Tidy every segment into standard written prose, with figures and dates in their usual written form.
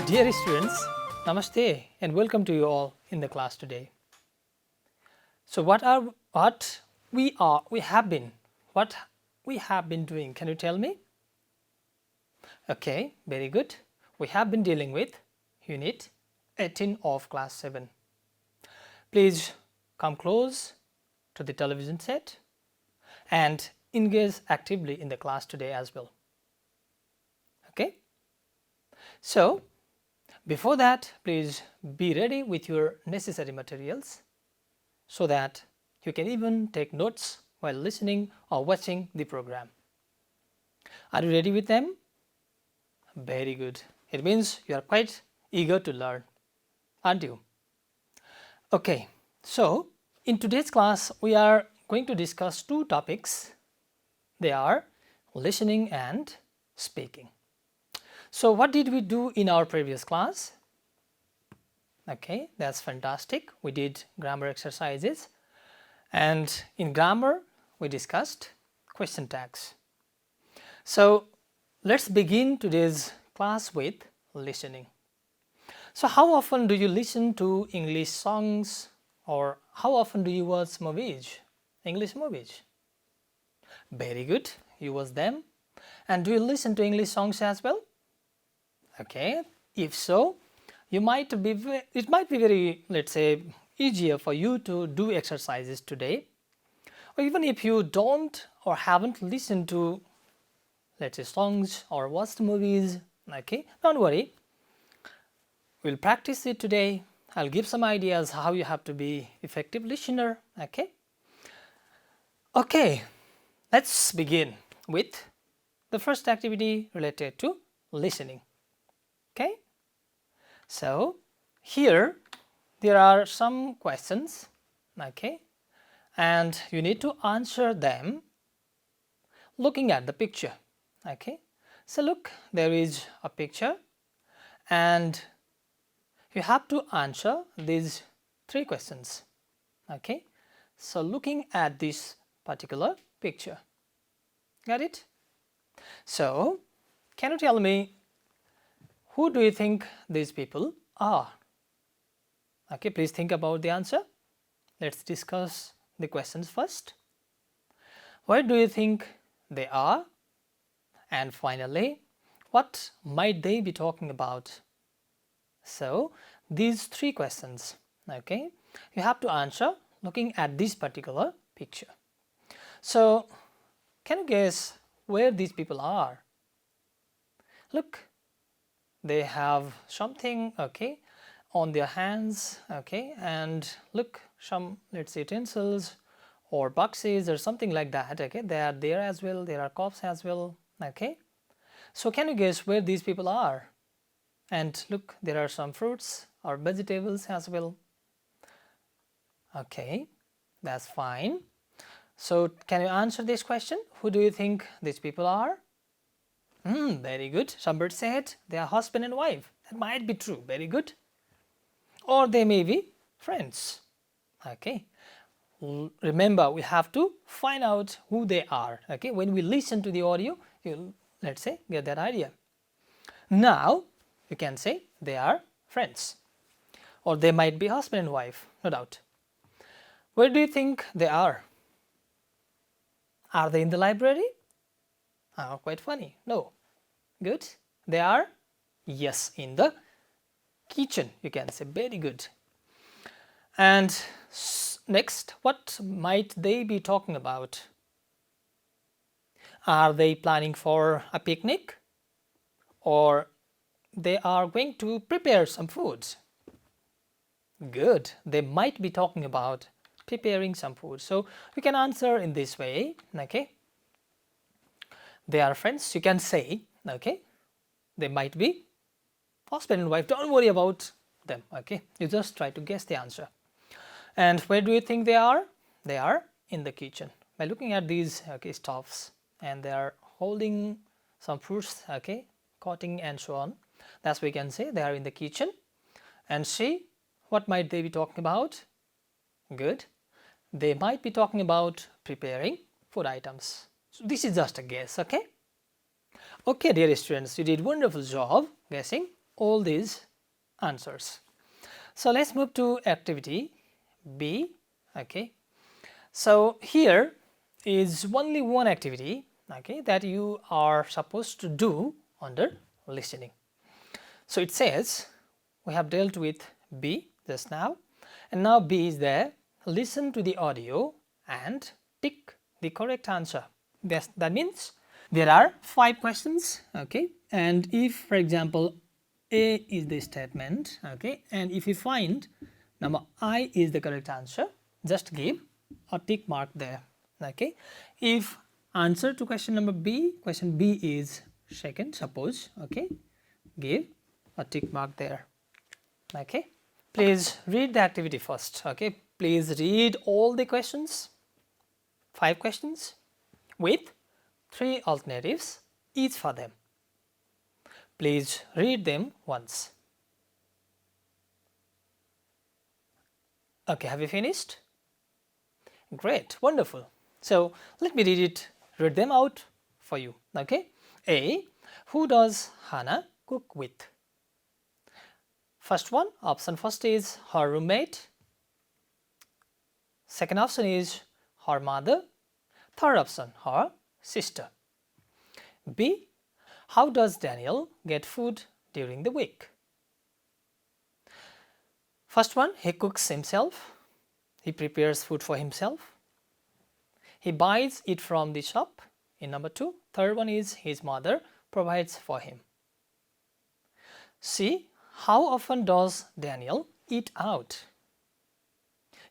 Dear students, Namaste and welcome to you all in the class today. So what we have been doing, can you tell me? Okay, very good. We have been dealing with unit 18 of class 7. Please come close to the television set and engage actively in the class today as well. Okay? So, before that, please be ready with your necessary materials so that you can even take notes while listening or watching the program. Are you ready with them? Very good. It means you are quite eager to learn, aren't you? Okay, so in today's class, we are going to discuss two topics. They are listening and speaking. So what did we do in our previous class? Okay, that's fantastic. We did grammar exercises, and in grammar we discussed question tags. So let's begin today's class with listening. So how often do you listen to English songs, or how often do you watch movies, English movies? Very good, you watch them. And do you listen to English songs as well? Okay, if so, it might be very, let's say, easier for you to do exercises today. Or even if you don't or haven't listened to, let's say, songs or watched movies, okay, don't worry. We'll practice it today. I'll give some ideas how you have to be effective listener, okay? Okay, let's begin with the first activity related to listening. Okay, so here there are some questions, okay, and you need to answer them looking at the picture. Okay, so look, there is a picture and you have to answer these three questions. Okay, so looking at this particular picture, got it? So can you tell me, who do you think these people are? Okay, please think about the answer. Let's discuss the questions first. Where do you think they are? And finally, what might they be talking about? So, these three questions, okay, you have to answer looking at this particular picture. So, can you guess where these people are? Look, they have something, okay, on their hands, okay, and look, some, let's say, utensils or boxes or something like that, okay, they are there as well, there are cups as well, okay. So can you guess where these people are? And look, there are some fruits or vegetables as well. Okay, that's fine. So can you answer this question? Who do you think these people are? Very good. Somebody said they are husband and wife. That might be true. Very good. Or they may be friends. Okay. Remember, we have to find out who they are. Okay. When we listen to the audio, you'll, let's say, get that idea. Now, you can say they are friends. Or they might be husband and wife, no doubt. Where do you think they are? Are they in the library? Oh, quite funny. No. Good. They are? Yes, in the kitchen, you can say. Very good. And next, what might they be talking about? Are they planning for a picnic? Or they are going to prepare some food? Good. They might be talking about preparing some food. So you can answer in this way, okay? They are friends, you can say, okay? They might be husband and wife. Don't worry about them, okay? You just try to guess the answer. And where do you think they are? They are in the kitchen. By looking at these, okay, stuffs, and they are holding some fruits, okay, cutting and so on. That's what we can say. They are in the kitchen. And see, what might they be talking about? Good. They might be talking about preparing food items. So this is just a guess, okay? Okay, dear students, you did wonderful job guessing. all these answers. So let's move to activity B. Okay, so here is only one activity, okay, that you are supposed to do under listening. So it says we have dealt with B just now, and now B is there. Listen to the audio and tick the correct answer. That means there are 5 questions, okay, and if, for example, A is the statement, okay, and if you find number I is the correct answer, just give a tick mark there, okay. If answer to question number B, question B is second, suppose, okay, give a tick mark there, okay. Please read the activity first, okay. Please read all the questions, 5 questions with 3 alternatives each for them. Please read them once. Okay, have you finished? Great, wonderful. So let me read them out for you. Okay. A. Who does Hannah cook with? First one, option first is her roommate. Second option is her mother. Third option, her sister. B. How does Daniel get food during the week? First one, he cooks himself. He prepares food for himself. He buys it from the shop in number 2. Third one is his mother provides for him. C. How often does Daniel eat out?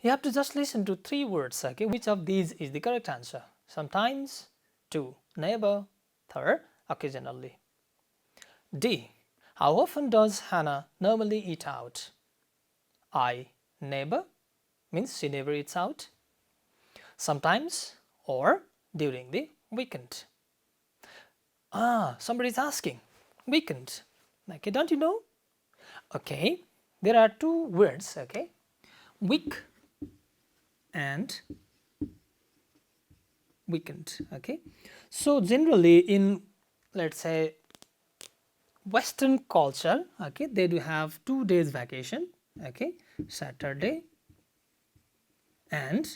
You have to just listen to 3 words, okay? Which of these is the correct answer? Sometimes, 2, never, 3, occasionally. D. How often does Hannah normally eat out? I, never, means she never eats out. Sometimes or during the weekend. Somebody is asking, weekend. Okay, don't you know? Okay, there are 2 words, okay? Week and weekend, okay? So generally in, let's say, Western culture, okay, they do have 2 days vacation, okay? Saturday and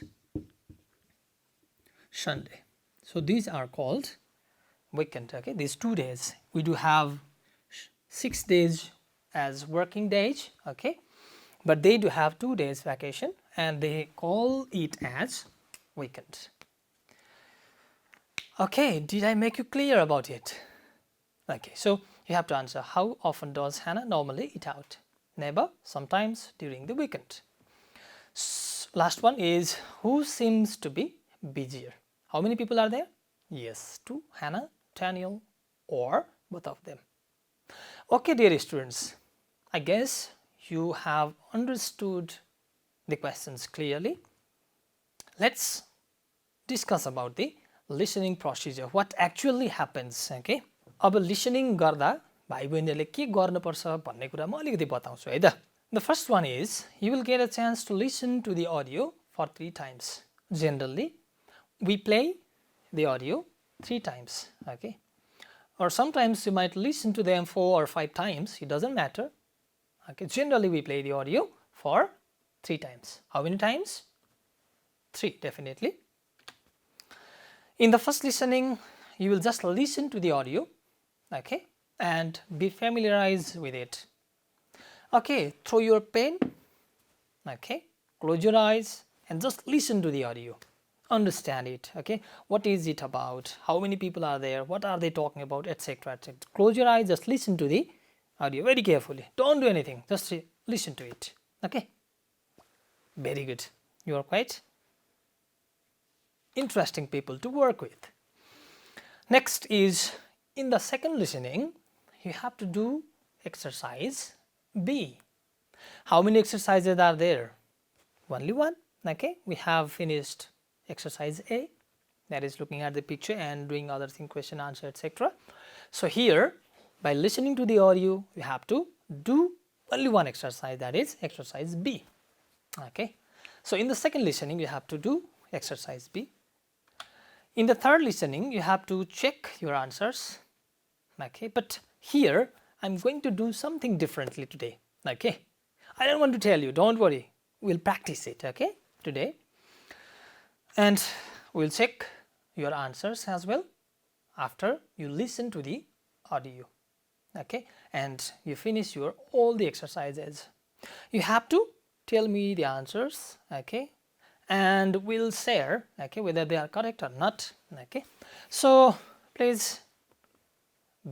Sunday. So these are called weekend, okay? These 2 days. We do have 6 days as working days, okay? But they do have 2 days vacation and they call it as weekend. Okay, did I make you clear about it? Okay, so you have to answer, how often does Hannah normally eat out? Never, sometimes, during the weekend. Last one is, who seems to be busier? How many people are there? Yes, 2, Hannah, Daniel, or both of them. Okay, dear students, I guess you have understood the questions clearly. Let's discuss about the listening procedure, what actually happens, okay? अब listening गर्दा भाइ बहिनीले के गर्नुपर्छ भन्ने कुरा म अलिकति बताउँछु है त. The first one is, you will get a chance to listen to the audio for 3 times. Generally, we play the audio 3 times, okay? Or sometimes you might listen to them 4 or 5 times, it doesn't matter. Okay, generally we play the audio for 3 times. How many times? 3, definitely. In the first listening, you will just listen to the audio, okay, and be familiarized with it. Okay, throw your pen, okay, close your eyes and just listen to the audio. Understand it, okay, what is it about, how many people are there, what are they talking about, etc, etc. Close your eyes, just listen to the audio very carefully. Don't do anything, just listen to it, okay. Very good, you are quite interesting people to work with. Next is, in the second listening, you have to do exercise B. How many exercises are there? Only 1, okay. We have finished exercise A, that is looking at the picture and doing other thing, question, answer, etc. So here, by listening to the audio, you have to do only 1 exercise, that is exercise B, okay. So in the second listening, you have to do exercise B. In the third listening, you have to check your answers, okay. But here I'm going to do something differently today. Okay, I don't want to tell you, don't worry, we'll practice it, okay, today, and we'll check your answers as well after you listen to the audio, okay, and you finish your all the exercises. You have to tell me the answers, okay, and we'll share, okay, whether they are correct or not, okay. So please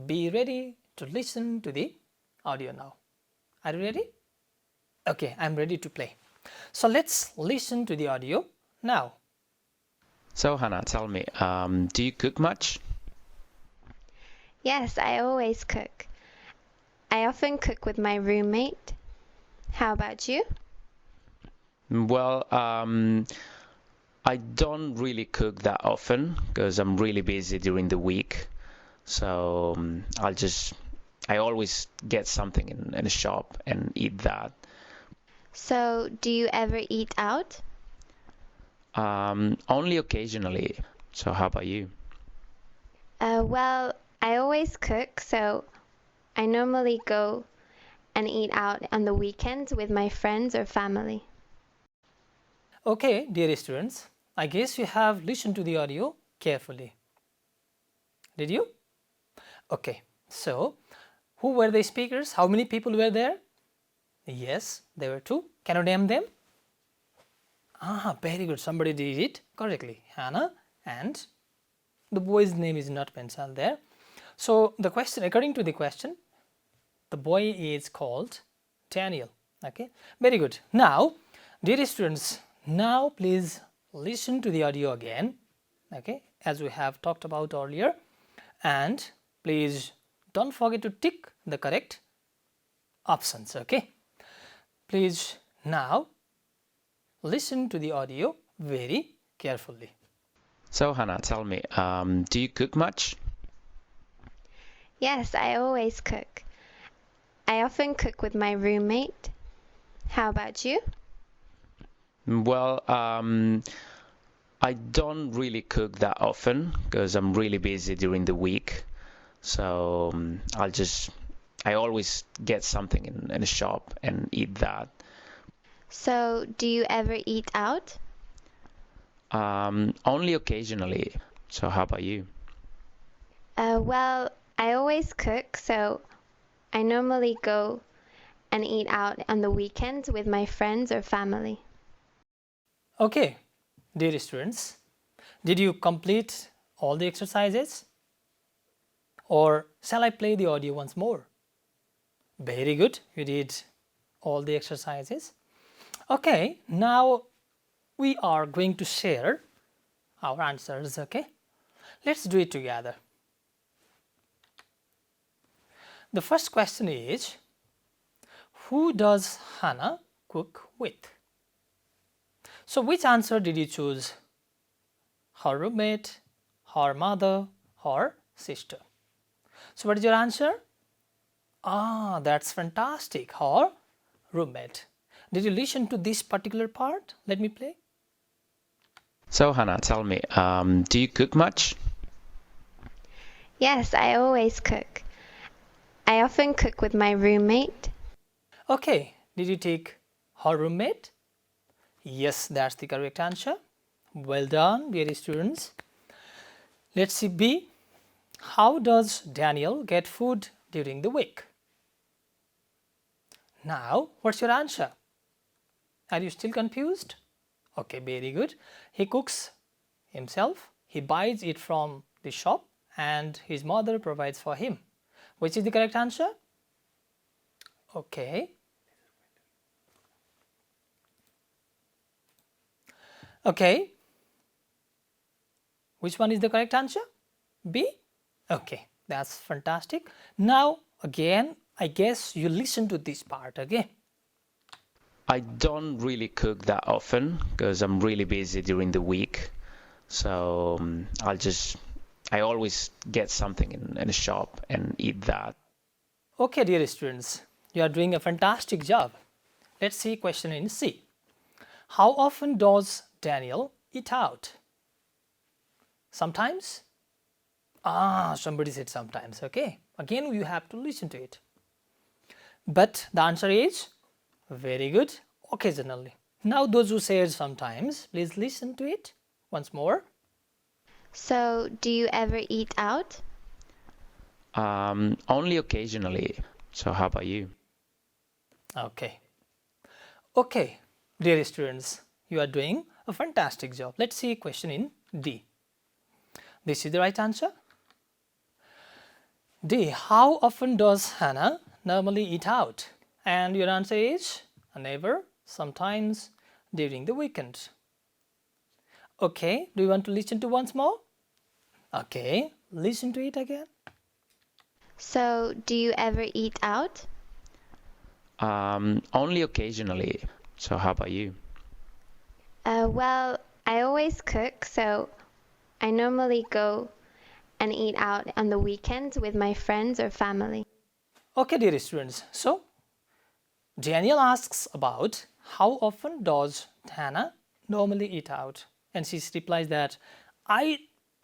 be ready to listen to the audio now. Are you ready? Okay, I'm ready to play. So let's listen to the audio now. So Hannah, tell me, do you cook much? Yes, I always cook. I often cook with my roommate. How about you? Well, I don't really cook that often because I'm really busy during the week. So I always get something in a shop and eat that. So, do you ever eat out? Only occasionally. So how about you? Well, I always cook, so I normally go and eat out on the weekends with my friends or family. Okay, dear students, I guess you have listened to the audio carefully. Did you? Okay, so who were the speakers? How many people were there? Yes, there were two. Can you name them? Ah, very good. Somebody did it correctly. Hannah, and the boy's name is not mentioned there. So the question, according to the question, the boy is called Daniel. Okay, very good. Now, dear students, now please listen to the audio again. Okay, as we have talked about earlier, and please don't forget to tick the correct options. Okay, please now listen to the audio very carefully. So Hannah, tell me, do you cook much? Yes, I always cook. I often cook with my roommate. How about you? Well, I don't really cook that often because I'm really busy during the week. So I always get something in a shop and eat that. So, do you ever eat out? Only occasionally. So how about you? Well, I always cook, so I normally go and eat out on the weekends with my friends or family. Okay, dear students, did you complete all the exercises? Or shall I play the audio once more? Very good, you did all the exercises. Okay, now we are going to share our answers, okay? Let's do it together. The first question is, who does Hannah cook with? So which answer did you choose? Her roommate, her mother, her sister? So what is your answer? Ah, that's fantastic. Her roommate. Did you listen to this particular part? Let me play. So Hannah, tell me, do you cook much? Yes, I always cook. I often cook with my roommate. Okay, did you take her roommate? Yes, that's the correct answer. Well done, dear students. Let's see B. How does Daniel get food during the week? Now, what's your answer? Are you still confused? Okay, very good. He cooks himself, he buys it from the shop, and his mother provides for him. Which is the correct answer? Okay. Okay. Which one is the correct answer? B? Okay, that's fantastic. Now, again, I guess you listen to this part again. I don't really cook that often because I'm really busy during the week. So I always get something in a shop and eat that. Okay, dear students, you are doing a fantastic job. Let's see question in C. How often does Daniel eat out? Sometimes? Ah, somebody said sometimes. Okay, again you have to listen to it. But the answer is very good, occasionally. Now those who said sometimes, please listen to it once more. So, do you ever eat out? Only occasionally. So how about you? Okay. Okay, dear students, you are doing a fantastic job. Let's see a question in D. This is the right answer. D. How often does Hannah normally eat out? And your answer is never, sometimes, during the weekend. Okay, do you want to listen to once more? Okay, listen to it again. So, do you ever eat out? Only occasionally. So how about you? Well, I always cook, so I normally go and eat out on the weekends with my friends or family. Okay, dear students, so Daniel asks about how often does Hannah normally eat out? And she replies that I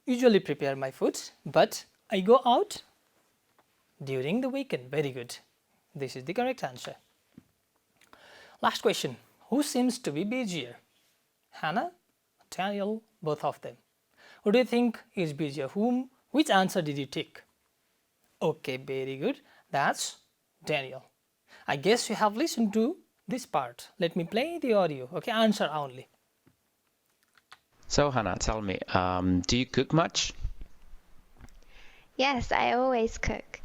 usually prepare my food, but I go out during the weekend. Very good. This is the correct answer. Last question. Who seems to be busier? Hannah, Daniel, both of them. Who do you think is busier? Whom? Which answer did you take? Okay, very good. That's Daniel. I guess you have listened to this part. Let me play the audio. Okay, answer only. So Hannah, tell me, do you cook much? Yes, I always cook.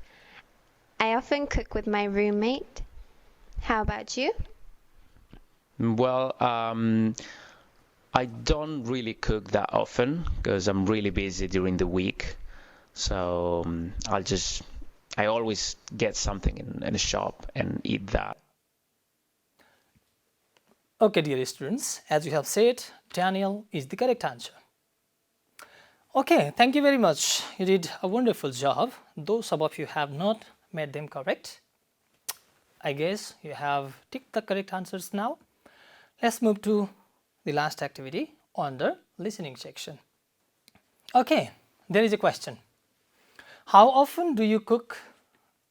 I often cook with my roommate. How about you? Well, I don't really cook that often because I'm really busy during the week. So I always get something in a shop and eat that. Okay, dear students, as you have said, Daniel is the correct answer. Okay, thank you very much. You did a wonderful job. Though some of you have not made them correct, I guess you have ticked the correct answers now. Let's move to the last activity on the listening section. Okay, there is a question. How often do you cook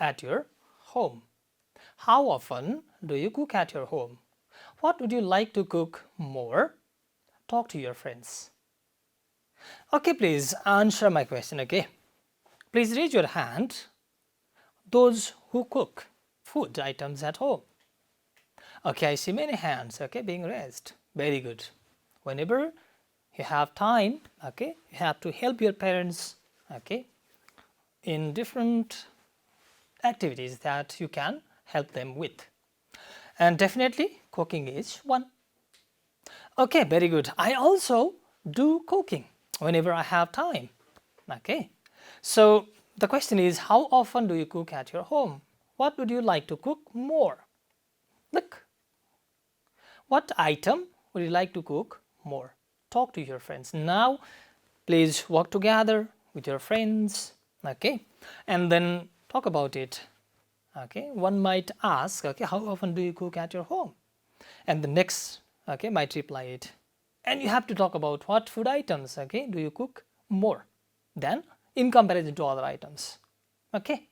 at your home? How often do you cook at your home? What would you like to cook more? Talk to your friends. Okay, please answer my question, okay? Please raise your hand, those who cook food items at home. Okay, I see many hands, okay, being raised. Very good. Whenever you have time, okay, you have to help your parents, okay, in different activities that you can help them with. And definitely cooking is one. Okay, very good. I also do cooking whenever I have time. Okay, so the question is, how often do you cook at your home? What would you like to cook more? Look, what item would you like to cook more? Talk to your friends. Now, please work together with your friends, okay, and then talk about it. Okay, one might ask, okay, how often do you cook at your home? And the next, okay, might reply it. And you have to talk about what food items, okay, do you cook more than in comparison to other items. Okay,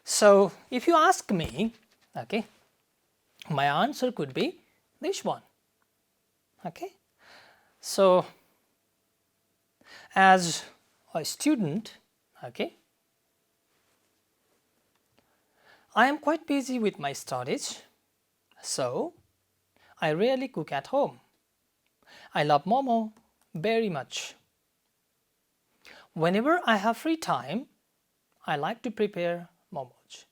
so if you ask me, okay, my answer could be this one. Okay, so as a student, okay, I am quite busy with my studies, so I rarely cook at home. I love momo very much. Whenever I have free time, I like to prepare momos.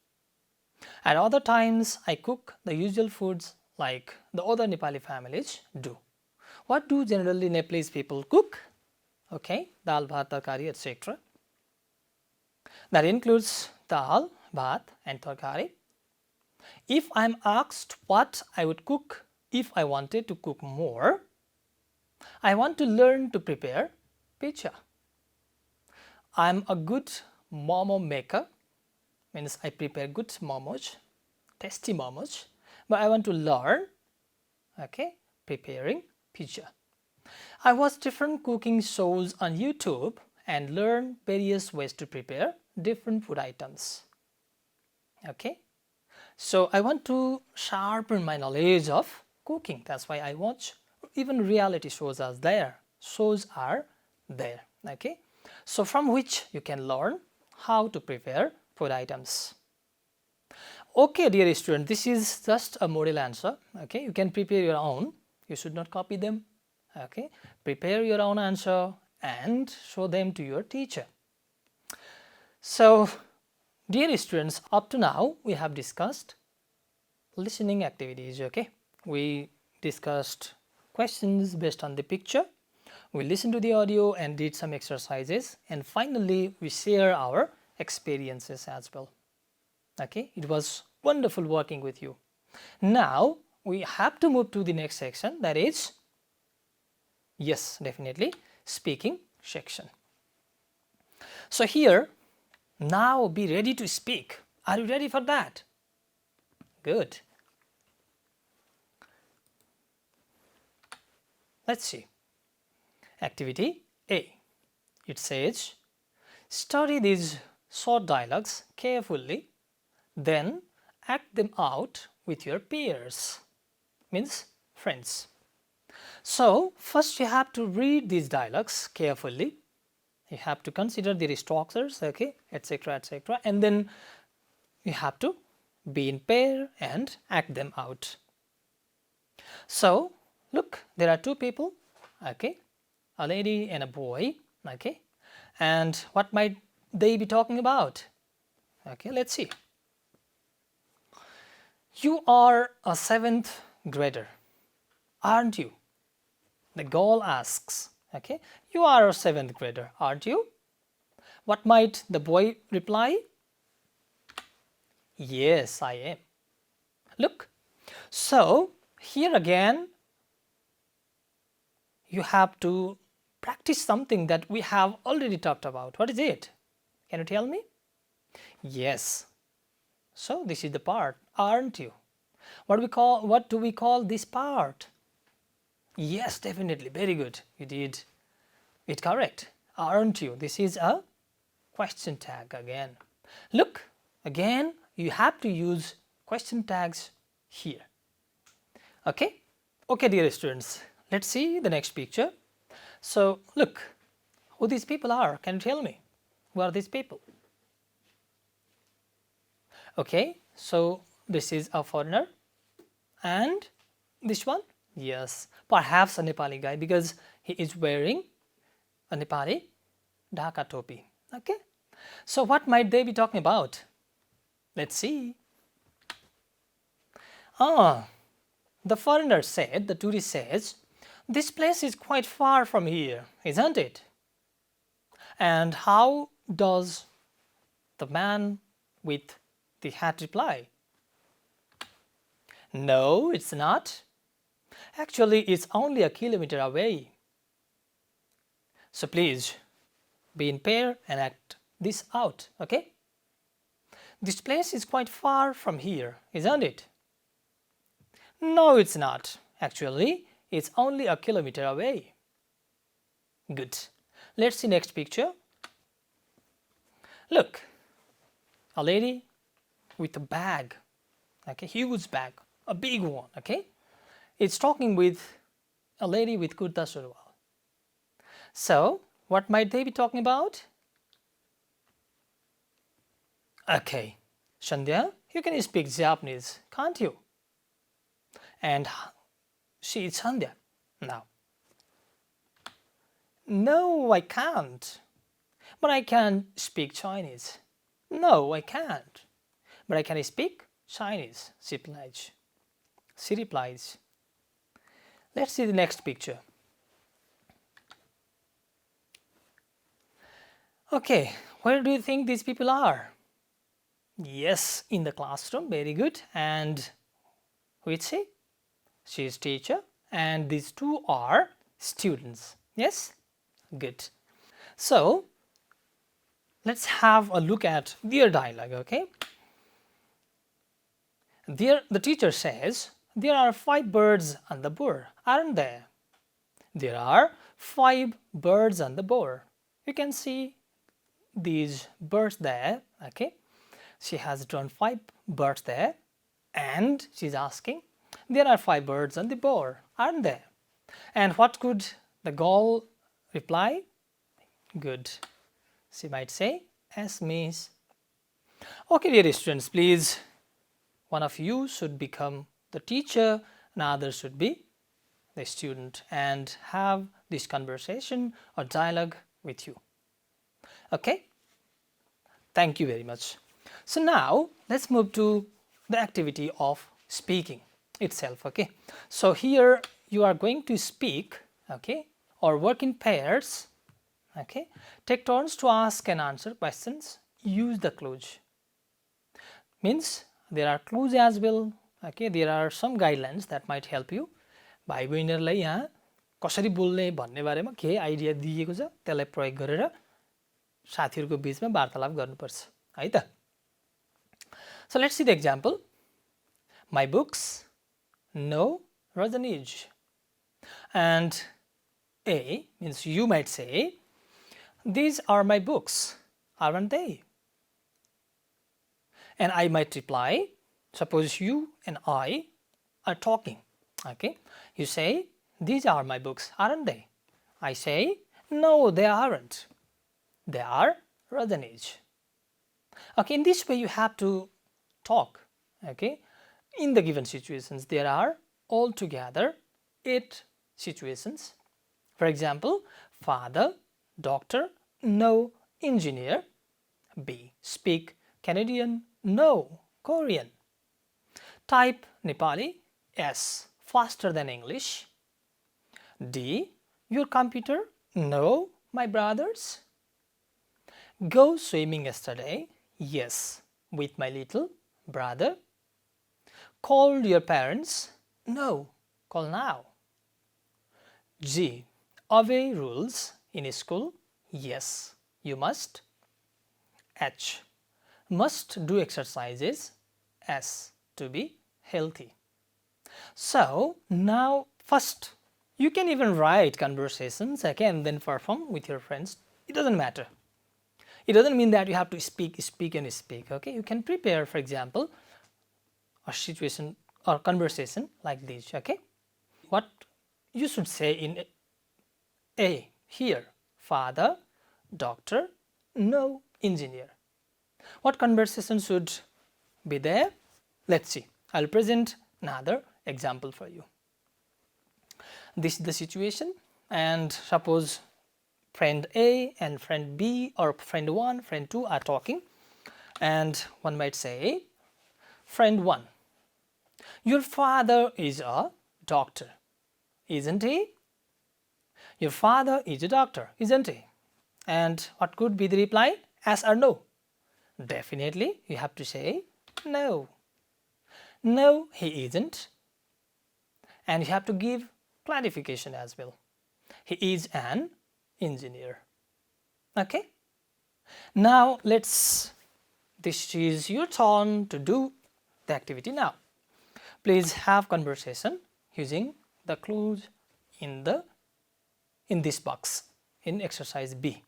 At other times, I cook the usual foods like the other Nepali families do. What do generally Nepalese people cook? Okay, dal, bhat, tarkari, etc. That includes dal, bhat and tarkari. If I am asked what I would cook if I wanted to cook more, I want to learn to prepare pizza. I am a good momo maker, means I prepare good momos, tasty momos, but I want to learn, okay, preparing pizza. I watch different cooking shows on YouTube and learn various ways to prepare different food items. Okay, So I want to sharpen my knowledge of cooking. That's why I watch. Even reality shows are there. Shows are there. Okay. So from which you can learn how to prepare food items. Okay, dear student, this is just a model answer. Okay, you can prepare your own. You should not copy them. Okay, prepare your own answer and show them to your teacher. So, dear students, up to now we have discussed listening activities. Okay, we discussed questions based on the picture. We listened to the audio and did some exercises, and finally we share our experiences as well. Okay, it was wonderful working with you. Now we have to move to the next section, that is, yes, definitely, speaking section. So here, now be ready to speak. Are you ready for that? Good. Let's see. Activity A. It says, study these short dialogues carefully, then act them out with your peers, means friends. So first you have to read these dialogues carefully. You have to consider their structures, okay, etc., etc., and then you have to be in pair and act them out. So look, there are two people, okay, a lady and a boy, okay, and what might they be talking about? Okay, let's see. You are a 7th grader, aren't you? The girl asks, okay, you are a 7th grader, aren't you? What might the boy reply? Yes, I am. Look, so here again, you have to practice something that we have already talked about. What is it? Can you tell me? Yes. So this is the part, aren't you? What do we call this part? Yes, definitely. Very good. You did it correct. Aren't you? This is a question tag again. Look, again, you have to use question tags here. Okay? Okay, dear students, let's see the next picture. So, look, who these people are. Can you tell me? Who are these people? Okay, so this is a foreigner, and this one, yes, perhaps a Nepali guy because he is wearing a Nepali Dhaka topi. Okay, so what might they be talking about? Let's see. The foreigner said, the tourist says, this place is quite far from here, isn't it? And how does the man with the hat reply? No, it's not. Actually, it's only a kilometer away. So please be in pair and act this out, okay? This place is quite far from here, isn't it? No, it's not. Actually, it's only a kilometer away. Good. Let's see next picture. Look, a lady with a bag, okay, huge bag, a big one, okay? It's talking with a lady with kurta surwal. So, what might they be talking about? Okay, Sandhya, you can speak Japanese, can't you? And she is Sandhya now. No, I can't. But I can speak Chinese. No, I can't. But I can speak Chinese, she replies. She replies. Let's see the next picture. Okay, where do you think these people are? Yes, in the classroom, very good. And who is she? She is teacher, and these two are students. Yes? Good. So, let's have a look at their dialogue, okay? The teacher says, there are 5 birds on the board, aren't there? There are 5 birds on the board. You can see these birds there, okay? She has drawn 5 birds there. And she's asking, there are 5 birds on the board, aren't there? And what could the girl reply? Good. She might say, yes, miss. Okay, dear students, please, one of you should become the teacher, another should be the student and have this conversation or dialogue with you. Okay? Thank you very much. So now let's move to the activity of speaking itself. Okay? So here you are going to speak, okay, or work in pairs. Okay? Take turns to ask and answer questions. Use the clues. Means there are clues as well. Okay? There are some guidelines that might help you. भाइ बहिनीहरुलाई यहाँ कसरी बोल्ने भन्ने बारेमा के idea दिएको छ त्यसलाई प्रयोग गरेर साथीहरुको बीचमा वार्तालाप गर्नुपर्छ है त So let's see the example. My books? No, Rajanij. And A means you might say, these are my books, aren't they? And I might reply, suppose you and I are talking. Okay, you say, these are my books, aren't they? I say, no, they aren't. They are Rajanij. Okay, in this way you have to talk. Okay, in the given situations there are altogether 8 situations. For example, father, doctor, no, engineer. B. Speak Canadian, no, Korean. Type Nepali, yes, faster than English. D. Your computer, no, my brothers. Go swimming yesterday, yes, with my little brother. Called your parents, no, call now. G. Obey rules in school, yes, you must. H. Must do exercises, S. To be healthy. So now first you can even write conversations again, then perform with your friends. It doesn't matter. It doesn't mean that you have to speak. Okay, you can prepare, for example, a situation or conversation like this. Okay, what you should say in A here: father, doctor, no, engineer. What conversation should be there? Let's see. I'll present another example for you. This is the situation, and suppose friend A and friend B or friend 1, friend 2 are talking, and one might say, friend 1, your father is a doctor, isn't he? Your father is a doctor, isn't he? And what could be the reply? Yes or no? Definitely you have to say no. No, he isn't. And you have to give clarification as well. He is an engineer. Okay? Now this is your turn to do the activity now. Please have conversation using the clues in this box in exercise B.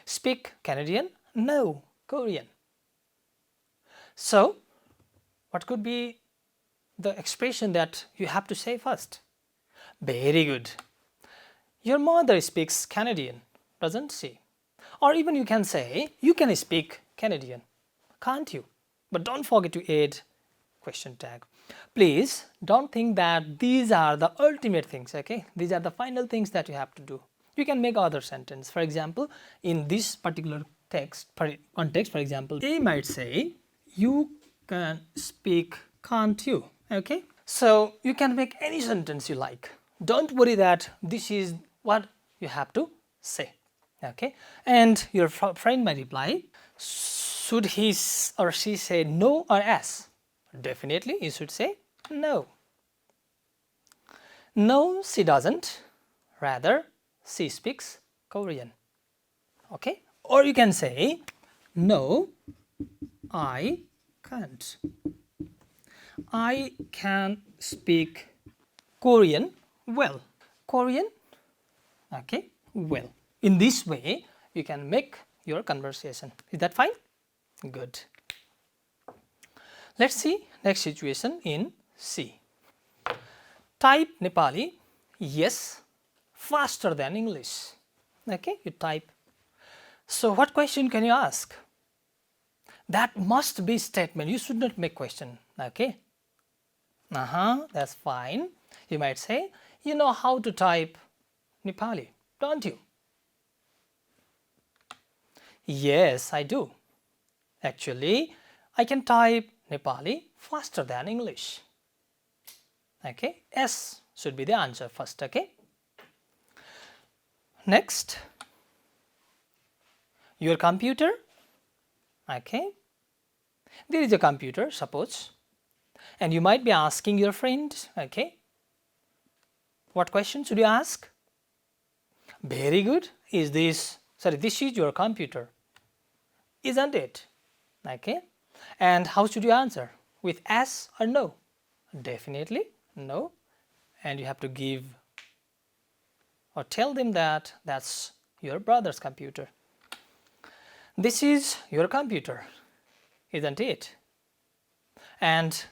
Speak Canadian? No, Korean. So, what could be the expression that you have to say first? Very good. Your mother speaks Canadian, doesn't she? Or even you can say, you can speak Canadian, can't you? But don't forget to add question tag. Please don't think that these are the ultimate things, okay? These are the final things that you have to do. You can make other sentence. For example, in this particular context, for example, A might say, you can speak, can't you? Okay? So you can make any sentence you like. Don't worry that this is what you have to say. Okay? And your friend might reply, should he or she say no or yes? Definitely you should say no. No, she doesn't. Rather, she speaks Korean. Okay? Or you can say, no, I can't. I can speak Korean well. Korean? Okay, well. In this way, you can make your conversation. Is that fine? Good. Let's see next situation in C. Type Nepali, yes, faster than English. Okay, you type. So what question can you ask? That must be statement. You should not make question. Okay. That's fine. You might say, you know how to type Nepali, don't you? Yes, I do. Actually, I can type Nepali faster than English. Okay, S should be the answer first. Okay. Next, your computer. Okay, there is a computer, suppose, and you might be asking your friend. Okay, what question should you ask? Very good. This is your computer, isn't it? Okay, and how should you answer? With yes or no? Definitely no, and you have to give or tell them that that's your brother's computer. This is your computer, isn't it? And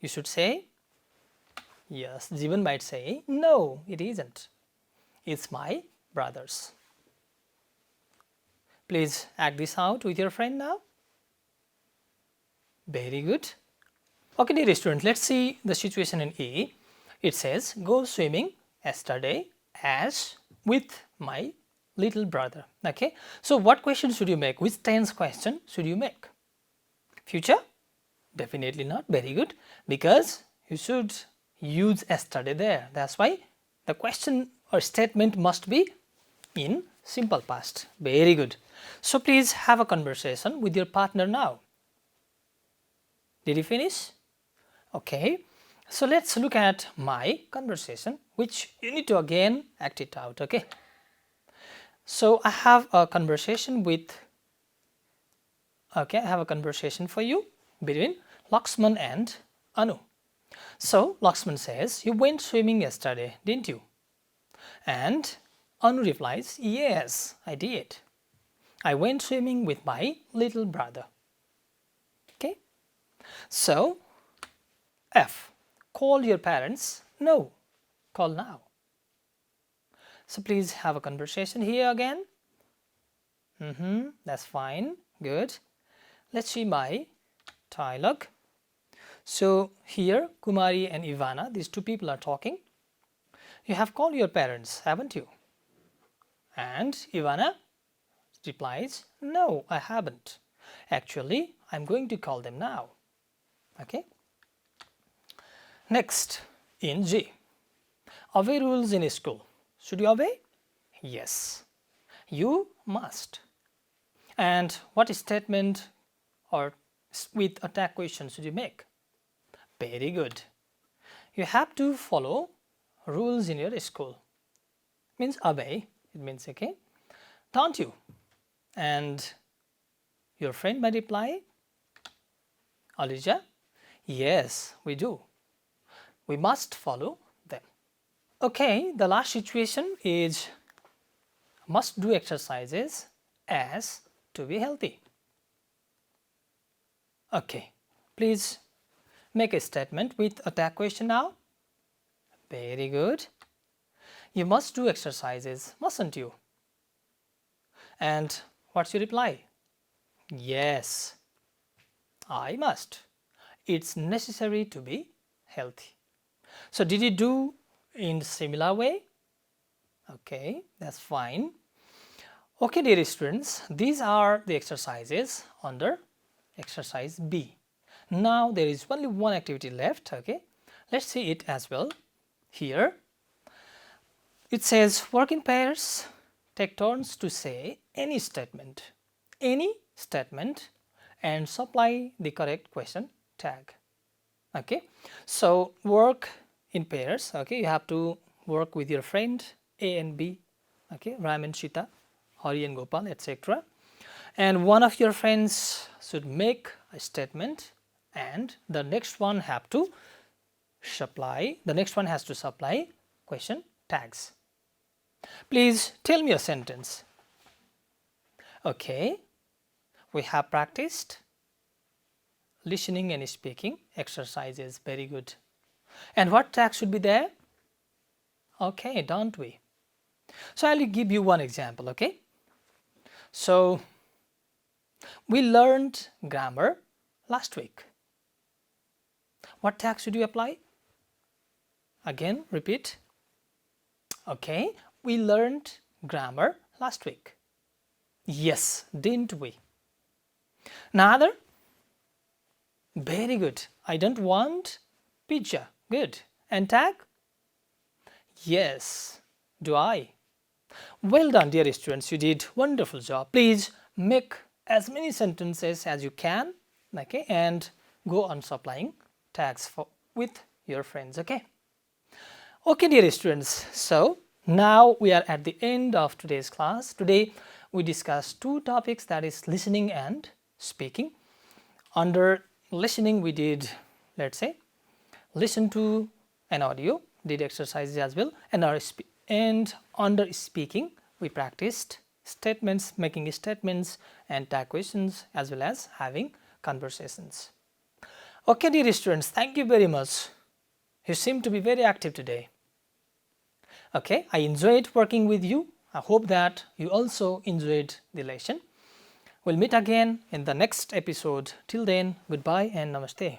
you should say yes. Jivan might say no, it isn't. It's my brother's. Please act this out with your friend now. Very good. Okay, dear students, let's see the situation in E. It says, go swimming yesterday as with my little brother. Okay, so what question should you make? Which tense question should you make? Future? Definitely not. Very good, because you should use yesterday there. That's why the question or statement must be in simple past. Very good. So please have a conversation with your partner now. Did you finish? Okay. So let's look at my conversation, which you need to again act it out. Okay. So I have a conversation with. Okay, I have a conversation for you between Lakshman and Anu. So Lakshman says, you went swimming yesterday, didn't you? And Anu replies, yes, I did. I went swimming with my little brother. Okay. So F, call your parents. No, call now. So please have a conversation here again. That's fine. Good. Let's see my dialogue. So here Kumari and Ivana, these two people are talking. You have called your parents, haven't you? And Ivana replies, no, I haven't. Actually, I'm going to call them now. Okay. Next, in G. Obey rules in school. Should you obey? Yes. You must. And what statement or with attack question should you make? Very good. You have to follow rules in your school. Means obey. It means okay. Don't you? And your friend might reply, Alija, yes, we do. We must follow them. Okay, the last situation is must do exercises as to be healthy. Okay, please make a statement with attack question now. Very good. You must do exercises, mustn't you? And what's your reply? Yes, I must. It's necessary to be healthy. So did you do in similar way? Okay, that's fine. Okay, dear students, these are the exercises under exercise B. Now there is only one activity left. Okay, let's see it as well. Here it says work in pairs, take turns to say any statement and supply the correct question tag. Okay, so work in pairs. Okay, you have to work with your friend A and B. Okay, Ram and Shita, Hari and Gopal, etc. And one of your friends should make a statement and the next one has to supply question tags. Please tell me a sentence. Okay, we have practiced listening and speaking exercises. Very good. And what tags should be there? Okay, don't we? So I'll give you one example, okay? So we learned grammar last week. What tag should you apply? Again, repeat. Okay, we learned grammar last week. Yes, didn't we? Another? Very good. I don't want pizza. Good. And tag? Yes. Do I? Well done, dear students. You did wonderful job. Please make as many sentences as you can, okay, and go on supplying tags with your friends, okay? Okay, dear students. So now we are at the end of today's class. Today we discussed two topics, that is listening and speaking. Under listening we did, let's say, listen to an audio, did exercises as well, and under speaking we practiced statements, making statements and tag questions, as well as having conversations. Okay, dear students, thank you very much. You seem to be very active today. Okay, I enjoyed working with you. I hope that you also enjoyed the lesson. We'll meet again in the next episode. Till then, goodbye and namaste.